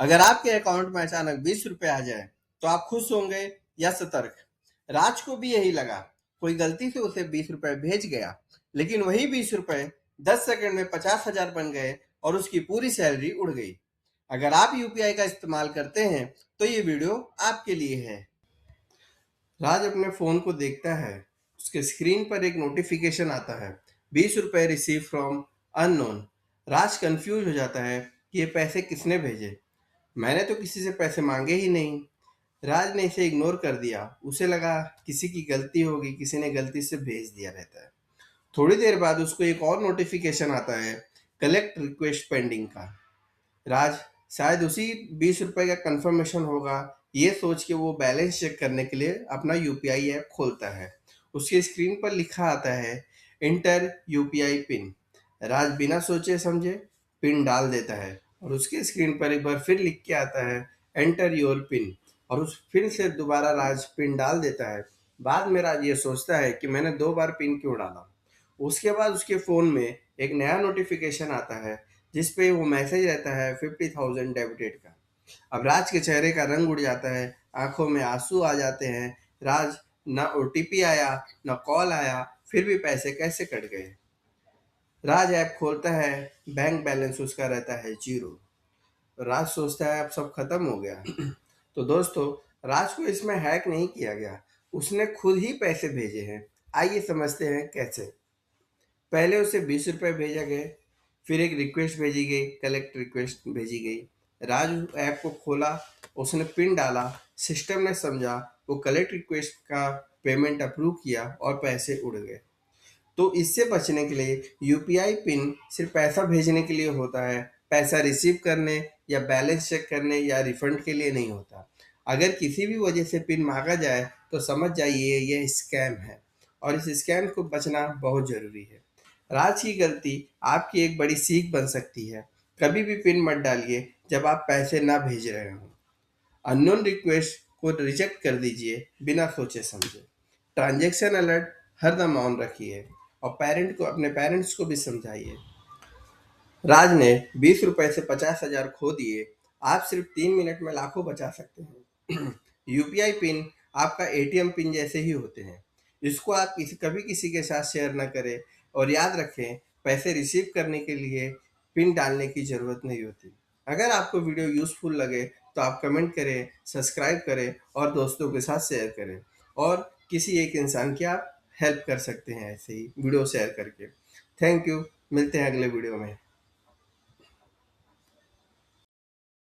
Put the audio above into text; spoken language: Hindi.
अगर आपके अकाउंट में अचानक 20 रुपए आ जाए तो आप खुश होंगे या सतर्क। राज को भी यही लगा। कोई गलती से उसे 20 रुपए भेज गया, लेकिन वही 20 रुपए 10 सेकंड में 50,000 बन गए और उसकी पूरी सैलरी उड़ गई। अगर आप यूपीआई का इस्तेमाल करते हैं तो ये वीडियो आपके लिए है। राज अपने फोन को देखता है। उसके स्क्रीन पर एक नोटिफिकेशन आता है, 20 रुपए receive from unknown. Raj confuse हो जाता है कि ये पैसे किसने भेजे। मैंने तो किसी से पैसे मांगे ही नहीं। राज ने इसे इग्नोर कर दिया। उसे लगा किसी की गलती होगी, किसी ने गलती से भेज दिया रहता है। थोड़ी देर बाद उसको एक और नोटिफिकेशन आता है, कलेक्ट रिक्वेस्ट पेंडिंग का। राज शायद उसी 20 रुपए का कंफर्मेशन होगा। ये सोच के वो बैलेंस चेक करने के लिए अपना यूपीआई ऐप खोलता है। उसकी स्क्रीन पर लिखा आता है, इंटर यूपीआई पिन। राज बिना सोचे समझे पिन डाल देता है और उसकी स्क्रीन पर एक बार फिर लिख के आता है, एंटर योर पिन। और उस फिर से दोबारा राज पिन डाल देता है। बाद में राज ये सोचता है कि मैंने 2 बार पिन क्यों डाला। उसके बाद उसके फ़ोन में एक नया नोटिफिकेशन आता है, जिस पे वो मैसेज रहता है 50,000 डेबिटेड का। अब राज के चेहरे का रंग उड़ जाता है, आंखों में आंसू आ जाते हैं। राज, ना ओटीपी आया, ना कॉल आया, फिर भी पैसे कैसे कट गए। राज ऐप खोलता है, बैंक बैलेंस उसका रहता है 0। राज सोचता है अब सब खत्म हो गया। तो दोस्तों, राज को इसमें हैक नहीं किया गया, उसने खुद ही पैसे भेजे हैं। आइए समझते हैं कैसे। पहले उसे 20 रुपए भेजा गए, फिर एक रिक्वेस्ट भेजी गई, कलेक्ट रिक्वेस्ट भेजी गई। राज ऐप को खोला, उसने पिन डाला, सिस्टम ने समझा, वो कलेक्ट रिक्वेस्ट का पेमेंट अप्रूव किया और पैसे उड़ गए। तो इससे बचने के लिए यूपीआई पिन सिर्फ पैसा भेजने के लिए होता है, पैसा रिसीव करने या बैलेंस चेक करने या रिफंड के लिए नहीं होता। अगर किसी भी वजह से पिन मांगा जाए तो समझ जाइए यह स्कैम है, और इस स्कैम को बचना बहुत ज़रूरी है। राज की गलती आपकी एक बड़ी सीख बन सकती है। कभी भी पिन मत डालिए जब आप पैसे ना भेज रहे हों। अननोन रिक्वेस्ट को रिजेक्ट कर दीजिए बिना सोचे समझे। ट्रांजैक्शन अलर्ट हरदम ऑन रखिए और अपने पेरेंट्स को भी समझाइए। राज ने 20 रुपए से 50,000 खो दिए। आप सिर्फ 3 मिनट में लाखों बचा सकते हैं। यूपीआई पिन आपका एटीएम पिन जैसे ही होते हैं। इसको आप कभी किसी के साथ शेयर ना करें। और याद रखें, पैसे रिसीव करने के लिए पिन डालने की ज़रूरत नहीं होती। अगर आपको वीडियो यूज़फुल लगे तो आप कमेंट करें, सब्सक्राइब करें और दोस्तों के साथ शेयर करें। और किसी एक इंसान की आप हेल्प कर सकते हैं ऐसे ही वीडियो शेयर करके। Thank you. मिलते हैं अगले वीडियो में।